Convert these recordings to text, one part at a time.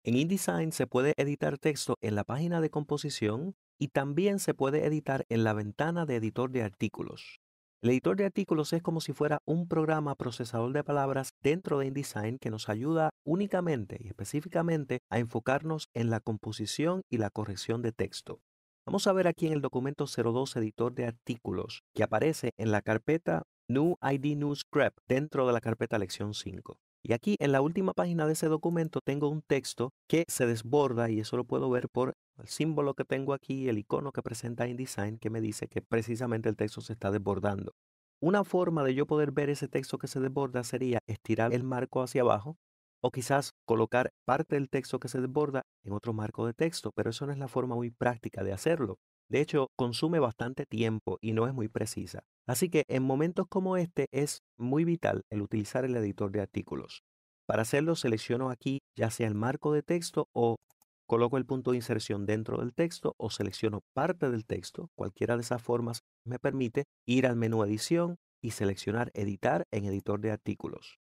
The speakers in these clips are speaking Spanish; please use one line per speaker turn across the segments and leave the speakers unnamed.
En InDesign se puede editar texto en la página de composición y también se puede editar en la ventana de editor de artículos. El editor de artículos es como si fuera un programa procesador de palabras dentro de InDesign que nos ayuda únicamente y específicamente a enfocarnos en la composición y la corrección de texto. Vamos a ver aquí en el documento 02 editor de artículos que aparece en la carpeta New ID New Script dentro de la carpeta lección 5. Y aquí en la última página de ese documento tengo un texto que se desborda y eso lo puedo ver por el símbolo que tengo aquí, el icono que presenta InDesign que me dice que precisamente el texto se está desbordando. Una forma de yo poder ver ese texto que se desborda sería estirar el marco hacia abajo o quizás colocar parte del texto que se desborda en otro marco de texto, pero eso no es la forma muy práctica de hacerlo. De hecho, consume bastante tiempo y no es muy precisa. Así que en momentos como este es muy vital el utilizar el editor de artículos. Para hacerlo selecciono aquí ya sea el marco de texto o coloco el punto de inserción dentro del texto o selecciono parte del texto. Cualquiera de esas formas me permite ir al menú edición y seleccionar editar en editor de artículos.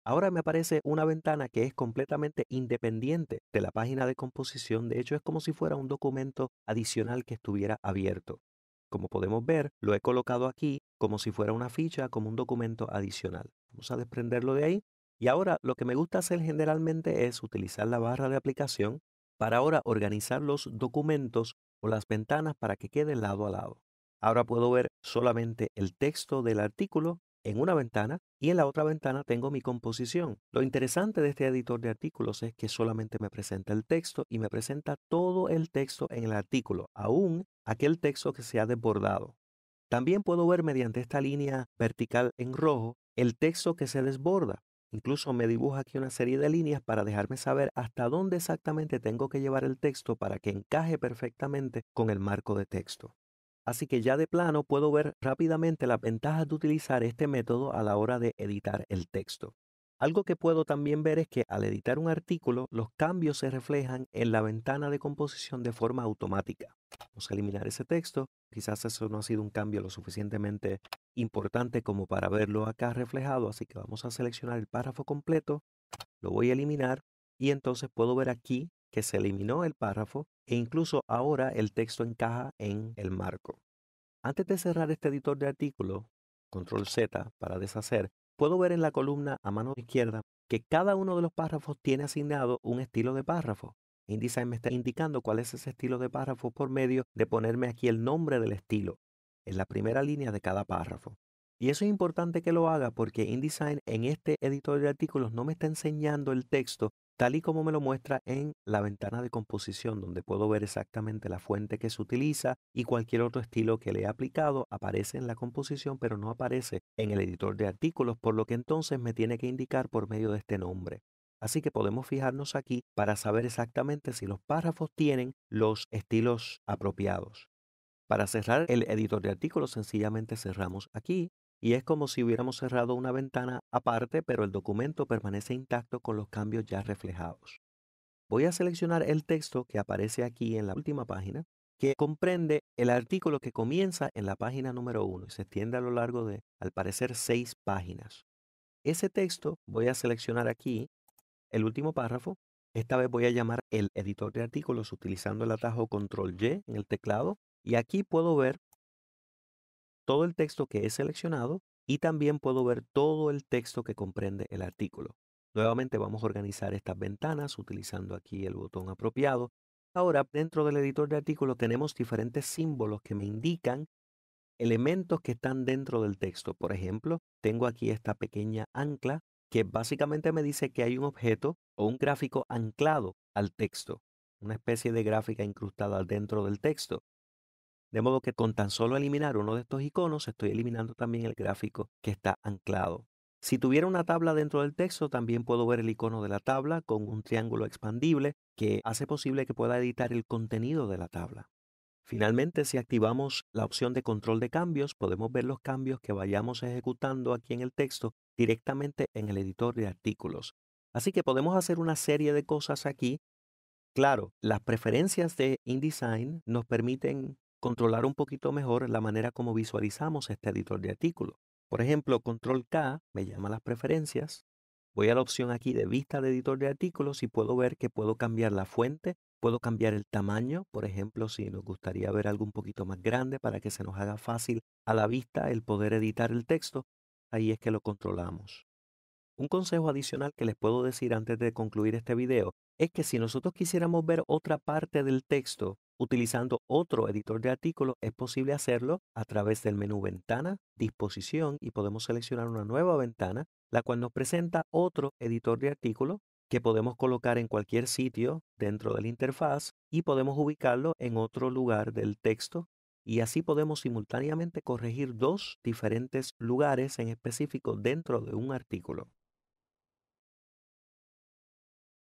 Ahora me aparece una ventana que es completamente independiente de la página de composición. De hecho, es como si fuera un documento adicional que estuviera abierto. Como podemos ver, lo he colocado aquí como si fuera una ficha, como un documento adicional. Vamos a desprenderlo de ahí. Y ahora lo que me gusta hacer generalmente es utilizar la barra de aplicación para ahora organizar los documentos o las ventanas para que queden lado a lado. Ahora puedo ver solamente el texto del artículo en una ventana y en la otra ventana tengo mi composición. Lo interesante de este editor de artículos es que solamente me presenta el texto y me presenta todo el texto en el artículo, aún aquel texto que se ha desbordado. También puedo ver mediante esta línea vertical en rojo el texto que se desborda. Incluso me dibuja aquí una serie de líneas para dejarme saber hasta dónde exactamente tengo que llevar el texto para que encaje perfectamente con el marco de texto. Así que ya de plano puedo ver rápidamente las ventajas de utilizar este método a la hora de editar el texto. Algo que puedo también ver es que al editar un artículo, los cambios se reflejan en la ventana de composición de forma automática. Vamos a eliminar ese texto. Quizás eso no ha sido un cambio lo suficientemente importante como para verlo acá reflejado, así que vamos a seleccionar el párrafo completo, lo voy a eliminar y entonces puedo ver aquí que se eliminó el párrafo e incluso ahora el texto encaja en el marco. Antes de cerrar este editor de artículo, control Z para deshacer, puedo ver en la columna a mano izquierda que cada uno de los párrafos tiene asignado un estilo de párrafo. InDesign me está indicando cuál es ese estilo de párrafo por medio de ponerme aquí el nombre del estilo en la primera línea de cada párrafo. Y eso es importante que lo haga porque InDesign en este editor de artículos no me está enseñando el texto tal y como me lo muestra en la ventana de composición, donde puedo ver exactamente la fuente que se utiliza y cualquier otro estilo que le he aplicado aparece en la composición, pero no aparece en el editor de artículos, por lo que entonces me tiene que indicar por medio de este nombre. Así que podemos fijarnos aquí para saber exactamente si los párrafos tienen los estilos apropiados. Para cerrar el editor de artículos, sencillamente cerramos aquí y es como si hubiéramos cerrado una ventana aparte, pero el documento permanece intacto con los cambios ya reflejados. Voy a seleccionar el texto que aparece aquí en la última página, que comprende el artículo que comienza en la página número 1 y se extiende a lo largo de, al parecer, 6 páginas. Ese texto voy a seleccionar aquí el último párrafo. Esta vez voy a llamar el editor de artículos utilizando el atajo control Y en el teclado y aquí puedo ver todo el texto que he seleccionado y también puedo ver todo el texto que comprende el artículo. Nuevamente vamos a organizar estas ventanas utilizando aquí el botón apropiado. Ahora, dentro del editor de artículos tenemos diferentes símbolos que me indican elementos que están dentro del texto. Por ejemplo, tengo aquí esta pequeña ancla que básicamente me dice que hay un objeto o un gráfico anclado al texto, una especie de gráfica incrustada dentro del texto. De modo que con tan solo eliminar uno de estos iconos, estoy eliminando también el gráfico que está anclado. Si tuviera una tabla dentro del texto, también puedo ver el icono de la tabla con un triángulo expandible que hace posible que pueda editar el contenido de la tabla. Finalmente, si activamos la opción de control de cambios, podemos ver los cambios que vayamos ejecutando aquí en el texto directamente en el editor de artículos. Así que podemos hacer una serie de cosas aquí. Claro, las preferencias de InDesign nos permiten controlar un poquito mejor la manera como visualizamos este editor de artículos. Por ejemplo, control K me llama las preferencias Voy a la opción aquí de vista de editor de artículos y puedo ver que puedo cambiar la fuente, puedo cambiar el tamaño, por ejemplo, si nos gustaría ver algo un poquito más grande para que se nos haga fácil a la vista el poder editar el texto, ahí es que lo controlamos. Un consejo adicional que les puedo decir antes de concluir este video es que si nosotros quisiéramos ver otra parte del texto utilizando otro editor de artículos, es posible hacerlo a través del menú Ventana, Disposición y podemos seleccionar una nueva ventana, la cual nos presenta otro editor de artículos que podemos colocar en cualquier sitio dentro de la interfaz y podemos ubicarlo en otro lugar del texto y así podemos simultáneamente corregir dos diferentes lugares en específico dentro de un artículo.